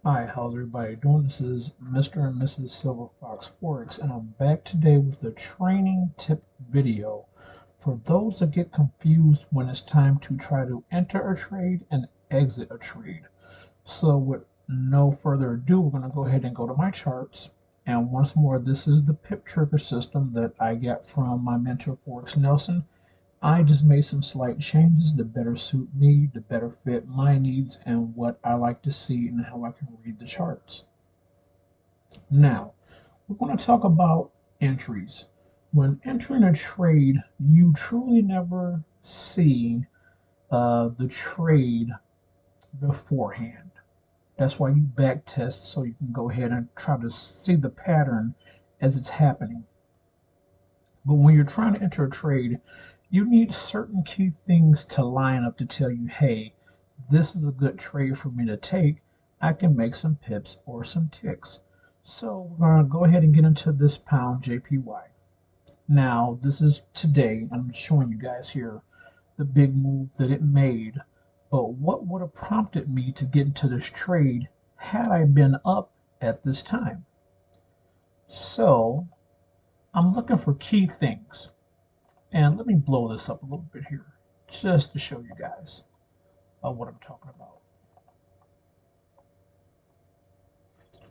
Hi, how's everybody doing? This is Mr. and Mrs. Silver Fox Forex, and I'm back today with a training tip video for those that get confused when it's time to try to enter a trade and exit a trade. So, with no further ado, we're going to go ahead and go to my charts. And once more, this is the pip trigger system that I got from my mentor, Forex Nelson. I just made some slight changes to better suit me, to better fit my needs and what I like to see and how I can read the charts. Now, we're going to talk about entries. When entering a trade, you truly never see the trade beforehand. That's why you back test so you can go ahead and try to see the pattern as it's happening. But when you're trying to enter a trade, you need certain key things to line up to tell you, hey, this is a good trade for me to take. I can make some pips or some ticks. So we're going to go ahead and get into this pound JPY. Now, this is today. I'm showing you guys here the big move that it made. But what would have prompted me to get into this trade had I been up at this time? So I'm looking for key things. And let me blow this up a little bit here just to show you guys what I'm talking about.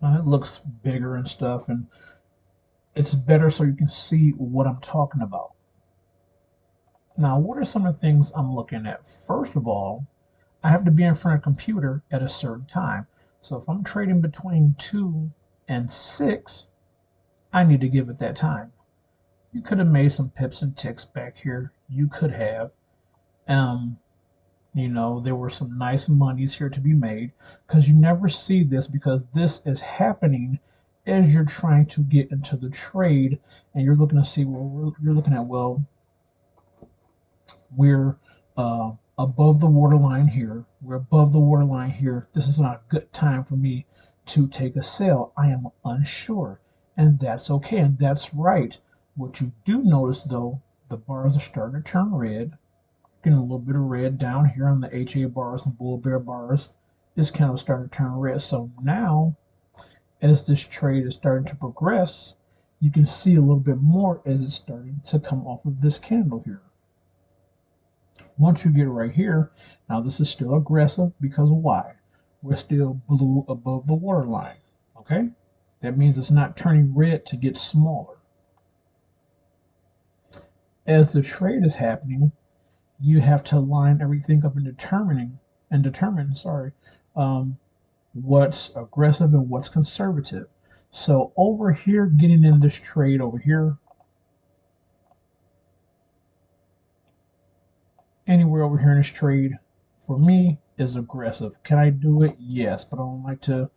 Now, it looks bigger and stuff, and it's better so you can see what I'm talking about. Now, what are some of the things I'm looking at? First of all, I have to be in front of a computer at a certain time. So if I'm trading between 2 and 6, I need to give it that time. You could have made some pips and ticks back here. You could have. There were some nice monies here to be made because you never see this because this is happening as you're trying to get into the trade and you're looking to see, well, you're looking at, well, we're above the waterline here. We're above the waterline here. This is not a good time for me to take a sell. I am unsure, and that's okay, and that's right. What you do notice, though, the bars are starting to turn red. Getting a little bit of red down here on the HA bars and bull bear bars. It's kind of starting to turn red. So now, as this trade is starting to progress, you can see a little bit more as it's starting to come off of this candle here. Once you get right here, now this is still aggressive because why? We're still blue above the waterline. Okay? That means it's not turning red to get smaller. As the trade is happening, you have to line everything up and determine what's aggressive and what's conservative. So over here, getting in this trade over here, anywhere over here in this trade, for me, is aggressive. Can I do it? Yes, but I don't like to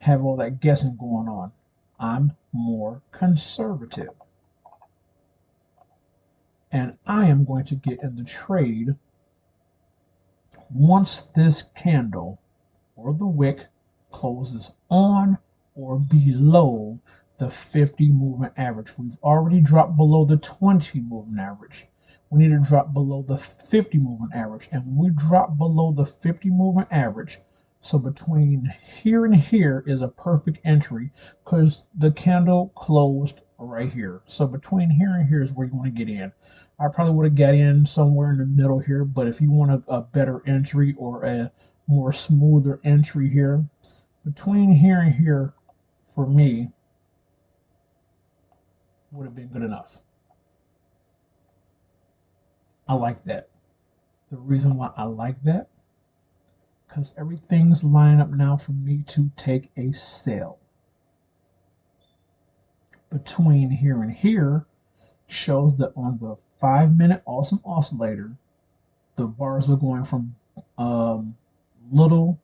have all that guessing going on. I'm more conservative. And I am going to get in the trade once this candle or the wick closes on or below the 50 moving average. We've already dropped below the 20 moving average. We need to drop below the 50 moving average. And when we drop below the 50 moving average, so between here and here is a perfect entry because the candle closed right here. So between here and here is where you want to get in. I probably would have got in somewhere in the middle here, but if you want a better entry or a more smoother entry here, between here and here, for me, would have been good enough. I like that. The reason why I like that, because everything's lining up now for me to take a sell. Between here and here shows that on the 5-minute awesome oscillator, the bars are going from little,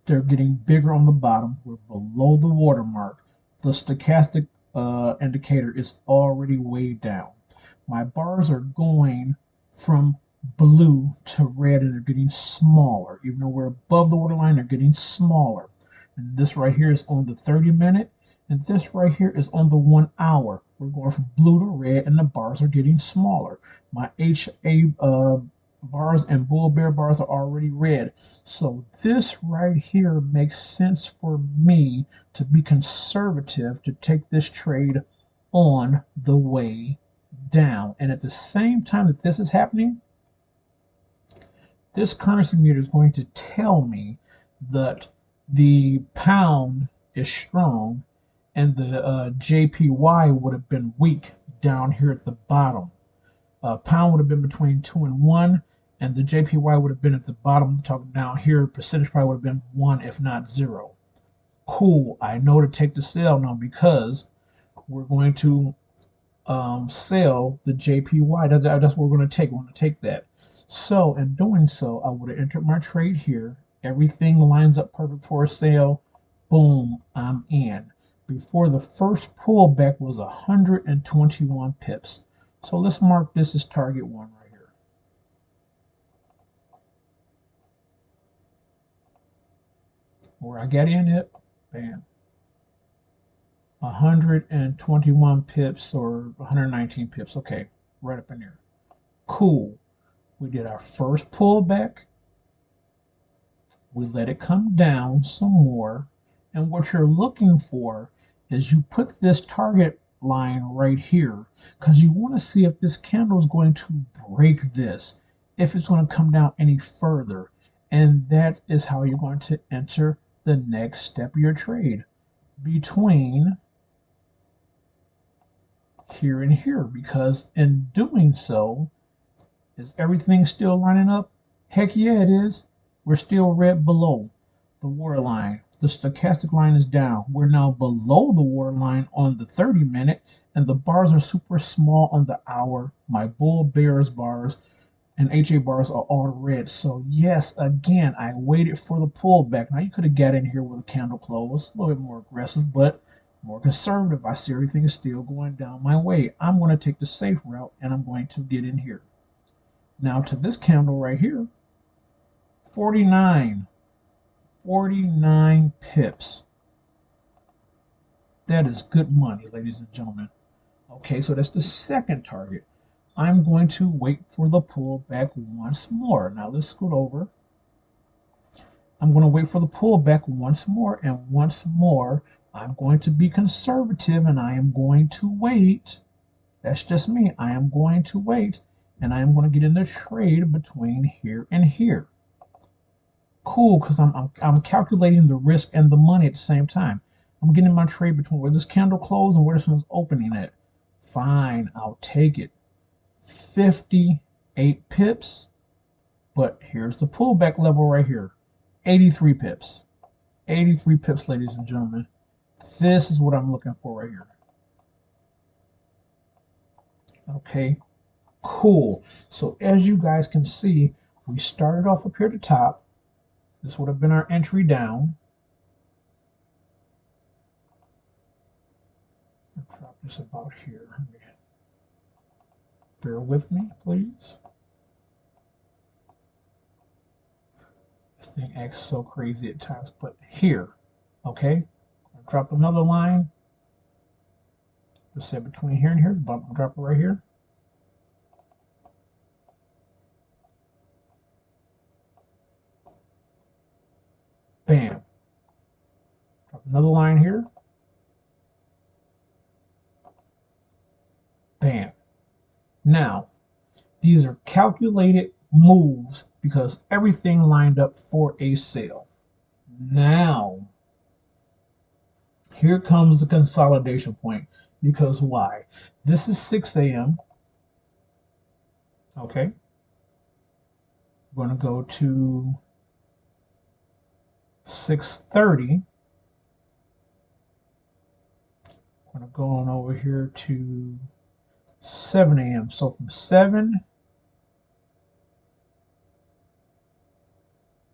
they're getting bigger on the bottom. We're below the watermark. The stochastic indicator is already way down. My bars are going from blue to red and they're getting smaller. Even though we're above the waterline, they're getting smaller. And this right here is on the 30-minute, and this right here is on the 1 hour. We're going from blue to red, and the bars are getting smaller. My HA bars and bull bear bars are already red. So this right here makes sense for me to be conservative to take this trade on the way down. And at the same time that this is happening, this currency meter is going to tell me that the pound is strong and the JPY would have been weak down here at the bottom. Pound would have been between 2 and 1, and the JPY would have been at the bottom. Talking down here, percentage probably would have been 1, if not 0. Cool. I know to take the sell now because we're going to sell the JPY. That's what we're going to take. We're going to take that. So in doing so, I would have entered my trade here. Everything lines up perfect for a sale. Boom, I'm in. Before the first pullback was 121 pips. So let's mark this as target 1 right here. Where I got in it, bam. 121 pips or 119 pips. Okay, right up in there. Cool. We did our first pullback. We let it come down some more. And what you're looking for is you put this target line right here because you want to see if this candle is going to break this, if it's going to come down any further. And that is how you're going to enter the next step of your trade between here and here, because in doing so, is everything still lining up? Heck yeah, it is. We're still red below the water line. The stochastic line is down. We're now below the water line on the 30-minute, and the bars are super small on the hour. My bull bears bars and HA bars are all red. So yes, again, I waited for the pullback. Now you could have got in here with a candle close, a little bit more aggressive, but more conservative. I see everything is still going down my way. I'm going to take the safe route, and I'm going to get in here. Now to this candle right here, 49 pips. That is good money, ladies and gentlemen. Okay, so that's the second target. I'm going to wait for the pullback once more. Now let's scoot over. I'm going to wait for the pullback once more, and once more, I'm going to be conservative, and I am going to wait. That's just me. I am going to wait, and I am going to get in the trade between here and here. Cool, because I'm calculating the risk and the money at the same time. I'm getting my trade between where this candle closed and where this one's opening at. Fine, I'll take it. 58 pips, but here's the pullback level right here. 83 pips. 83 pips, ladies and gentlemen. This is what I'm looking for right here. Okay, cool. So as you guys can see, we started off up here at the top. This would have been our entry down. I'll drop this about here. Bear with me, please. This thing acts so crazy at times, but here, okay? I'll drop another line. Let's say between here and here, drop it right here. Bam. Drop another line here. Bam. Now, these are calculated moves because everything lined up for a sale. Now, here comes the consolidation point. Because why? This is 6 a.m. Okay. We're going to go to 6:30. I'm going to go on over here to 7 a.m. So from 7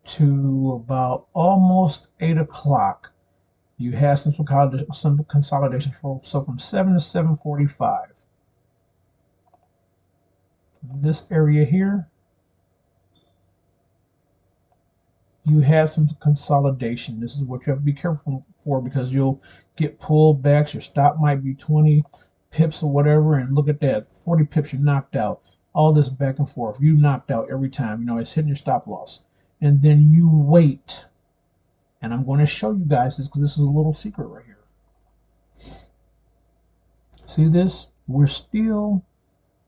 to about almost 8 o'clock, you have some consolidation. So from 7 to 7:45. This area here, you have some consolidation. This is what you have to be careful for because you'll get pullbacks. Your stop might be 20 pips or whatever, and look at that, 40 pips, you're knocked out. all this back and forth. You knocked out every time. You know, it's hitting your stop loss. And then you wait. And I'm going to show you guys this because this is a little secret right here. See this? We're still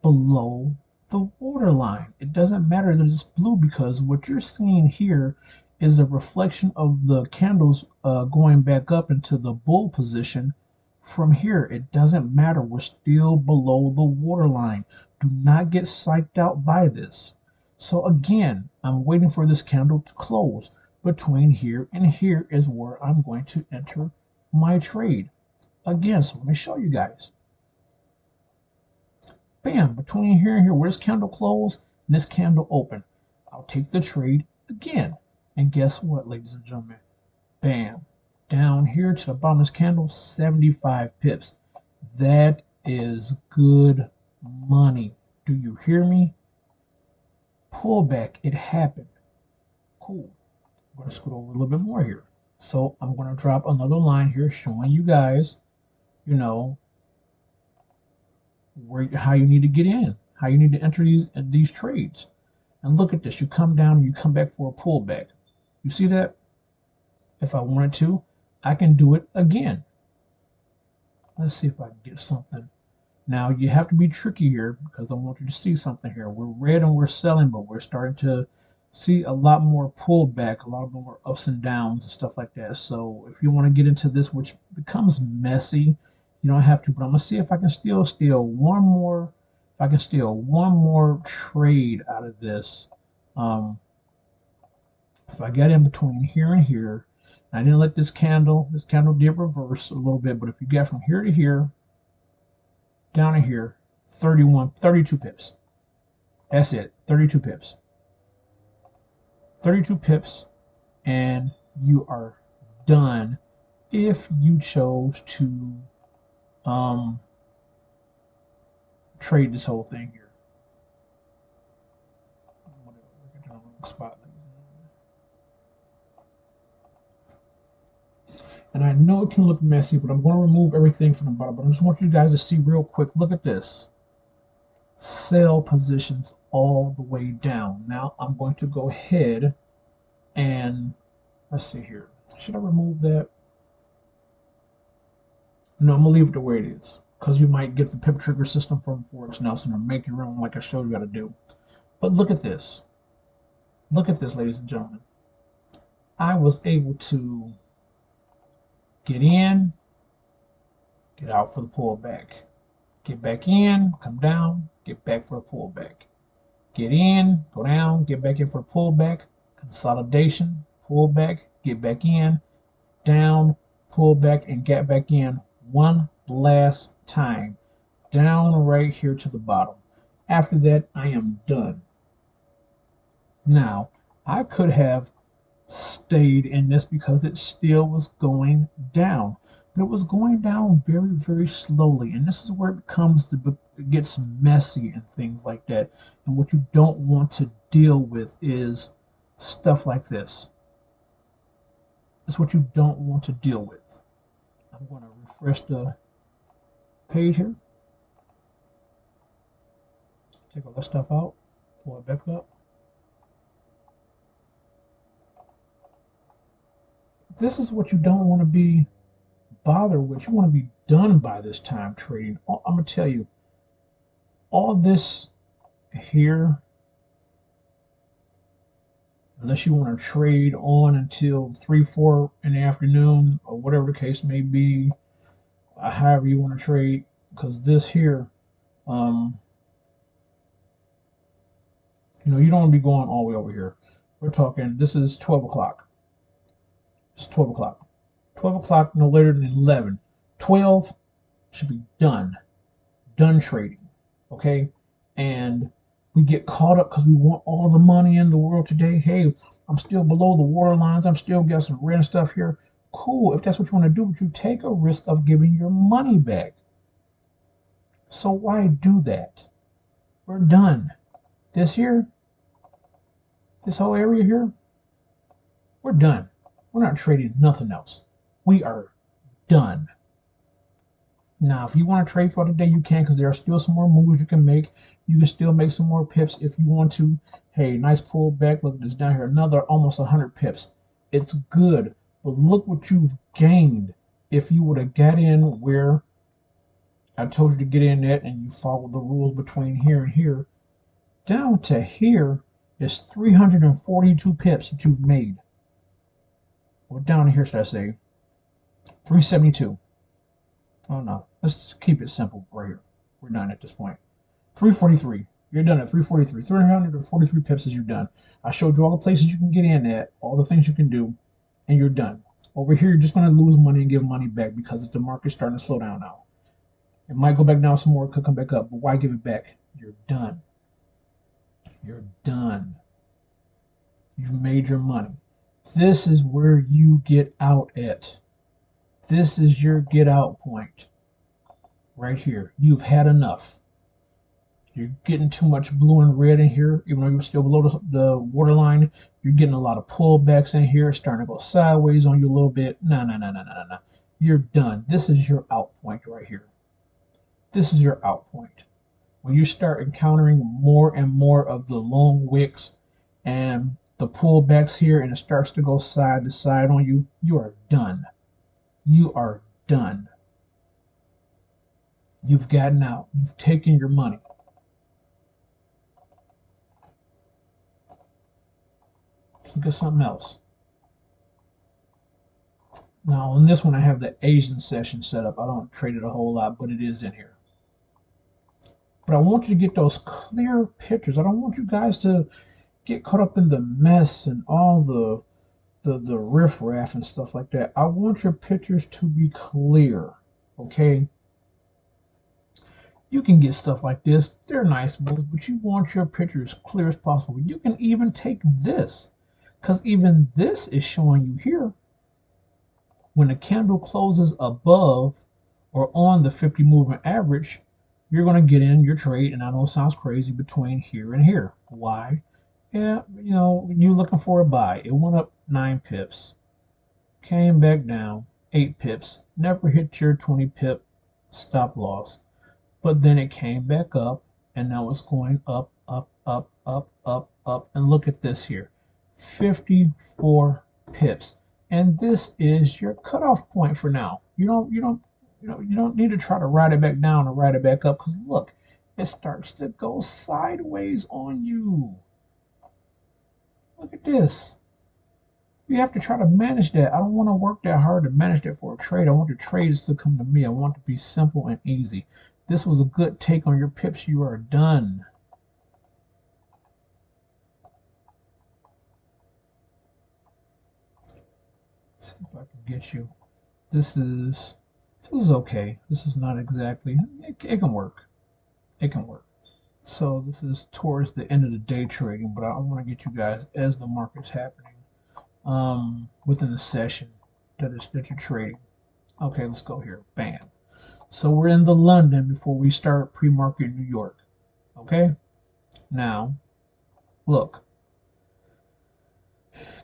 below the waterline. It doesn't matter that it's blue because what you're seeing here is a reflection of the candles going back up into the bull position from here. It doesn't matter. We're still below the waterline. Do not get psyched out by this. So again, I'm waiting for this candle to close. Between here and here is where I'm going to enter my trade. Again, so let me show you guys. Bam, between here and here, where this candle closed and this candle open. I'll take the trade again. And guess what, ladies and gentlemen? Bam, down here to the bottom of this candle, 75 pips. That is good money. Do you hear me? Pullback, it happened. Cool. I'm going to scoot over a little bit more here. So I'm going to drop another line here showing you guys, you know, how you need to get in, how you need to enter these trades. And look at this. You come down and you come back for a pullback. You see that? If I wanted to, I can do it again. Let's see if I can get something. Now, you have to be tricky here because I want you to see something here. We're red and we're selling, but we're starting to see a lot more pullback, a lot more ups and downs and stuff like that. So if you want to get into this, which becomes messy, you don't have to, but I'm gonna see if I can still steal one more. If I can steal one more trade out of this. If I get in between here and here, and I didn't let this candle did reverse a little bit, but if you get from here to here, down to here, 32 pips. That's it, 32 pips. 32 pips, and you are done if you chose to trade this whole thing here. And I know it can look messy, but I'm going to remove everything from the bottom. But I just want you guys to see real quick. Look at this. Sell positions all the way down. Now I'm going to go ahead and let's see here. Should I remove that? No, I'm going to leave it the way it is. Because you might get the pip trigger system from Forex Nelson or make your own like I showed you how to do. But look at this. Look at this, ladies and gentlemen. I was able to get in, get out for the pullback. Get back in, come down, get back for a pullback. Get in, go down, get back in for a pullback. Consolidation, pullback, get back in, down, pullback, and get back in one last time. Down right here to the bottom. After that, I am done. Now, I could have stayed in this because it still was going down, but it was going down very, very slowly, and this is where it gets messy and things like that. And what you don't want to deal with is stuff like this. It's what you don't want to deal with. I'm going to refresh the page here, take all that stuff out, pull it back up. This is what you don't want to be bothered with. You want to be done by this time trading. I'm going to tell you, all this here, unless you want to trade on until 3, 4 in the afternoon or whatever the case may be, however you want to trade, because this here, you know, you don't want to be going all the way over here. We're talking, this is 12 o'clock. It's 12 o'clock. 12 o'clock, no later than 11. 12 should be done. Done trading. Okay? And we get caught up because we want all the money in the world today. Hey, I'm still below the water lines. I'm still got some red stuff here. Cool. If that's what you want to do, but you take a risk of giving your money back. So why do that? We're done. This here, this whole area here, we're done. We're not trading nothing else. We are done. Now, if you want to trade throughout the day, you can, because there are still some more moves you can make. You can still make some more pips if you want to. Hey, nice pullback. Look at this down here. Another almost 100 pips. It's good. But look what you've gained if you would have got in where I told you to get in at and you follow the rules between here and here. Down to here is 342 pips that you've made. Well, down here, should I say? 372. Oh no, let's keep it simple right here. We're done at this point. 343. You're done at 343. 343 pips is you're done. I showed you all the places you can get in at, all the things you can do, and you're done. Over here, you're just going to lose money and give money back because the market's starting to slow down now. It might go back down some more, it could come back up, but why give it back? You're done. You're done. You've made your money. This is where you get out at. This is your get out point. Right here. You've had enough. You're getting too much blue and red in here, even though you're still below the waterline. You're getting a lot of pullbacks in here, starting to go sideways on you a little bit. No. You're done. This is your out point right here. This is your out point. When you start encountering more and more of the long wicks and the pullbacks here, and it starts to go side to side on you, you are done. You are done. You've gotten out. You've taken your money. Let's look at something else. Now, on this one, I have the Asian session set up. I don't trade it a whole lot, but it is in here. But I want you to get those clear pictures. I don't want you guys to get caught up in the mess and all the riffraff and stuff like that. I want your pictures to be clear, okay? You can get stuff like this. They're nice moves, but you want your pictures clear as possible. You can even take this, because even this is showing you here when the candle closes above or on the 50 moving average, you're going to get in your trade, and I know it sounds crazy, between here and here. Why? Yeah, you know, you're looking for a buy. It went up 9 pips, came back down 8 pips, never hit your 20 pip stop loss, but then it came back up, and now it's going up, and look at this here, 54 pips, and this is your cutoff point for now. You don't need to try to ride it back down or ride it back up, because look, it starts to go sideways on you. Look at this. You have to try to manage that. I don't want to work that hard to manage that for a trade. I want the trades to come to me. I want it to be simple and easy. This was a good take on your pips. You are done. Let's see if I can get you. This is okay. This is not exactly. It can work. It can work. So this is towards the end of the day trading, but I want to get you guys as the market's happening within the session that you're trading. Okay, let's go here. Bam. So we're in the London before we start pre-market New York. Okay? Now, look.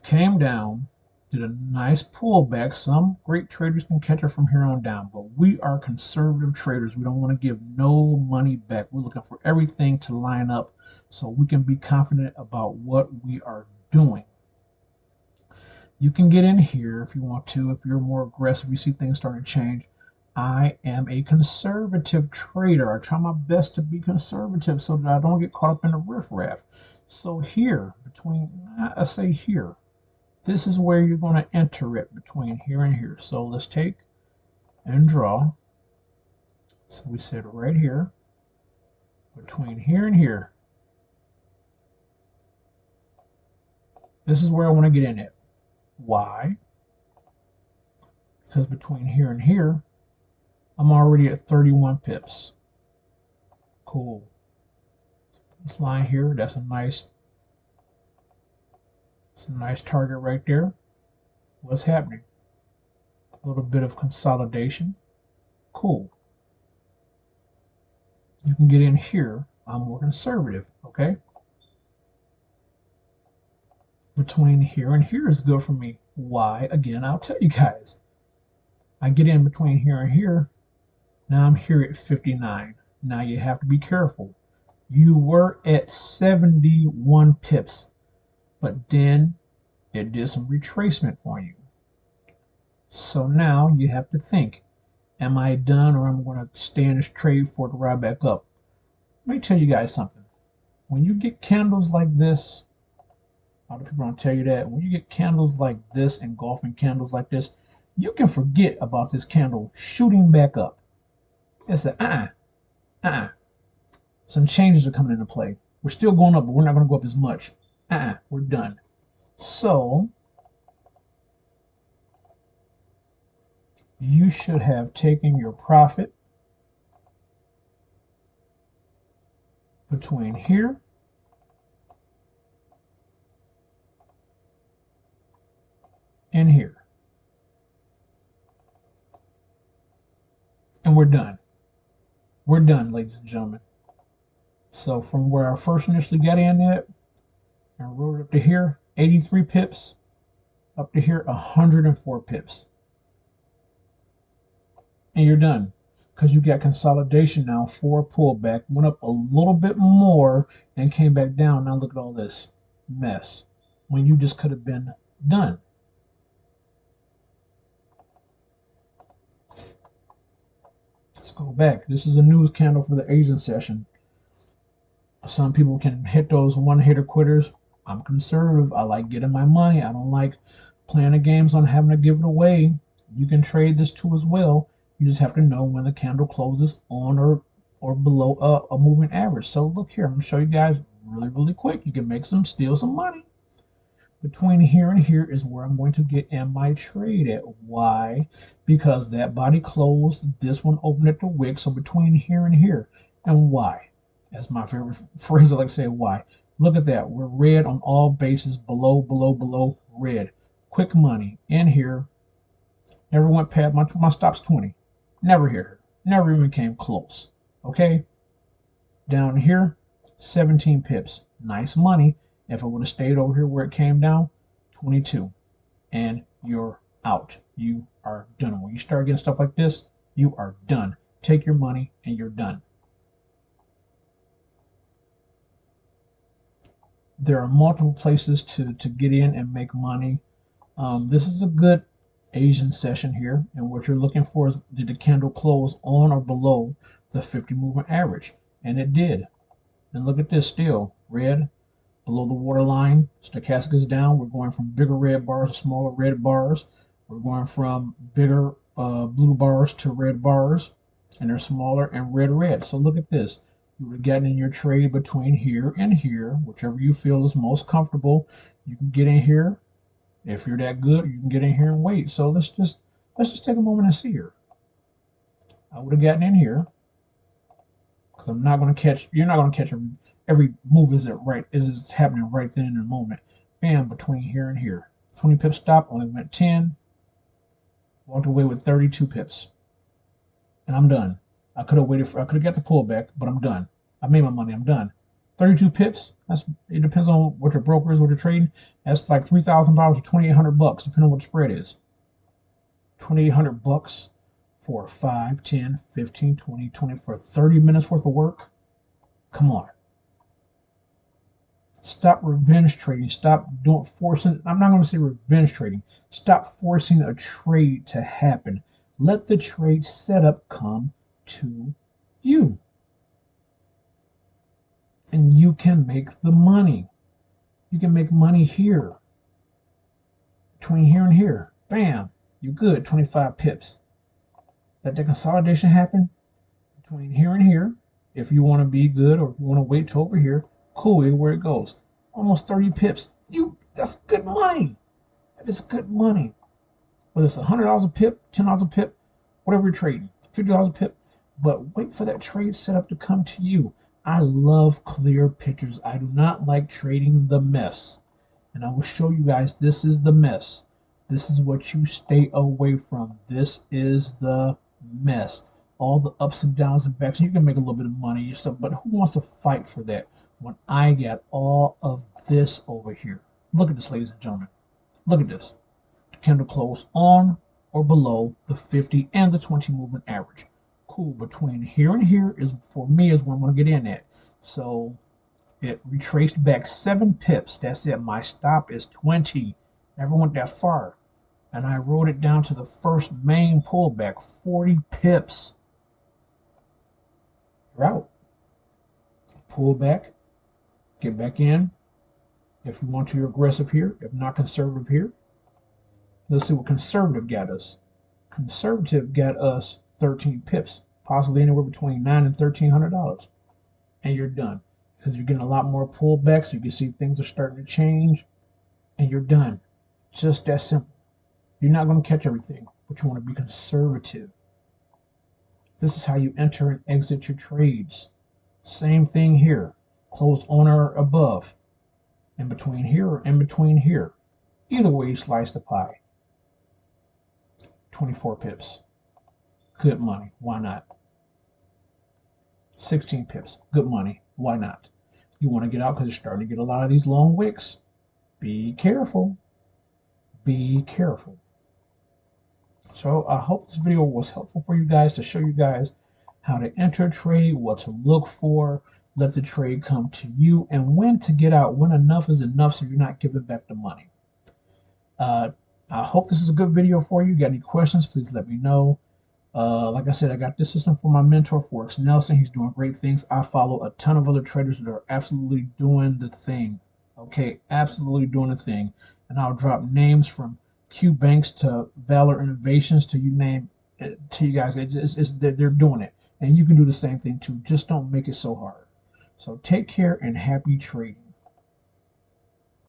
Came down, did a nice pullback. Some great traders can catch it from here on down, but we are conservative traders. We don't want to give no money back. We're looking for everything to line up so we can be confident about what we are doing. You can get in here if you want to, if you're more aggressive, you see things starting to change. I am a conservative trader. I try my best to be conservative so that I don't get caught up in the riffraff. So here, I say here, this is where you're going to enter it, between here and here. So let's take and draw. So we set it right here, between here and here. This is where I want to get in it. Why? Because between here and here, I'm already at 31 pips. Cool. This line here, that's a nice target right there. What's happening? A little bit of consolidation. Cool. You can get in here. I'm more conservative, okay? Between here and here is good for me. Why? Again, I'll tell you guys. I get in between here and here. Now I'm here at 59. Now you have to be careful. You were at 71 pips, but then it did some retracement on you. So now you have to think, am I done or am I going to stay in this trade for it to ride back up? Let me tell you guys something. When you get candles like this, a lot of people don't tell you that. When you get candles like this, engulfing candles like this, you can forget about this candle shooting back up. It's a some changes are coming into play. We're still going up, but we're not going to go up as much. We're done. So you should have taken your profit between here and here. And we're done. We're done, ladies and gentlemen. So from where I first initially got in at and rode up to here, 83 pips, up to here, 104 pips. And you're done. Because you got consolidation now for a pullback, went up a little bit more and came back down. Now look at all this mess when you just could have been done. Let's go back. This is a news candle for the Asian session. Some people can hit those one-hitter quitters. I'm conservative. I like getting my money. I don't like playing the games on having to give it away. You can trade this too as well. You just have to know when the candle closes on or below a moving average. So look here, I'm going to show you guys really quick. You can make steal some money. Between here and here is where I'm going to get in my trade at. Why? Because that body closed, this one opened at the wick. So between here and here. And why? That's my favorite phrase. I like to say why. Look at that. We're red on all bases. Below, red. Quick money in here. Never went past my stop's 20. Never here. Never even came close. Okay? Down here, 17 pips. Nice money. If it would have stayed over here where it came down, 22. And you're out. You are done. When you start getting stuff like this, you are done. Take your money and you're done. There are multiple places to get in and make money. This is a good Asian session here, and what you're looking for is, did the candle close on or below the 50 moving average? And it did. And look at this, still red below the waterline. Stochastic is down. We're going from bigger red bars to smaller red bars. We're going from bigger blue bars to red bars, and they're smaller and red. So look at this. You would have gotten in your trade between here and here, whichever you feel is most comfortable. You can get in here. If you're that good, you can get in here and wait. So let's just take a moment and see here. I would have gotten in here because I'm not going to catch. You're not going to catch every move is happening right then in the moment. Bam, between here and here. 20 pip stop, only went 10. Walked away with 32 pips, and I'm done. I could have got the pullback, but I'm done. I made my money. I'm done. 32 pips. It depends on what your broker is, what you're trading. That's like $3,000 or $2,800, depending on what the spread is. $2,800 for 5, 10, 15, 20, 20 for 30 minutes worth of work. Come on. Stop revenge trading. Stop forcing. I'm not going to say revenge trading. Stop forcing a trade to happen. Let the trade setup come to you. And you can make the money. You can make money here. Between here and here. Bam. You're good. 25 pips. Let the consolidation happen between here and here. If you want to be good or if you want to wait till over here, cool, where it goes. Almost 30 pips. That's good money. That is good money. Whether it's $100 a pip, $10 a pip, whatever you're trading, $50 a pip. But wait for that trade setup to come to you. I love clear pictures. I do not like trading the mess. And I will show you guys, this is the mess. This is what you stay away from. This is the mess. All the ups and downs and backs. You can make a little bit of money and stuff, but who wants to fight for that when I got all of this over here? Look at this, ladies and gentlemen. Look at this. The candle closed on or below the 50 and the 20 moving average. cool. Between here and here is, for me, is where I'm going to get in at. So it retraced back 7 pips. That's it. My stop is 20. Never went that far. And I rode it down to the first main pullback, 40 pips. You're out. Pull back, get back in. If you want to, you're aggressive here. If not, conservative here. Let's see what conservative got us. Conservative got us 13 pips, possibly anywhere between $900 and $1,300. And you're done. Because you're getting a lot more pullbacks. You can see things are starting to change. And you're done. Just that simple. You're not going to catch everything, but you want to be conservative. This is how you enter and exit your trades. Same thing here. Closed on or above. In between here or in between here. Either way you slice the pie. 24 pips. Good money. Why not? 16 pips. Good money. Why not? You want to get out because you're starting to get a lot of these long wicks. Be careful. Be careful. So I hope this video was helpful for you guys, to show you guys how to enter a trade, what to look for, let the trade come to you, and when to get out, when enough is enough so you're not giving back the money. I hope this is a good video for you. Got any questions, please let me know. Like I said, I got this system from my mentor, Forex Nelson. He's doing great things. I follow a ton of other traders that are absolutely doing the thing. Okay, absolutely doing the thing. And I'll drop names from Q Banks to Valor Innovations to you name it, to you guys. They're doing it. And you can do the same thing too. Just don't make it so hard. So take care and happy trading.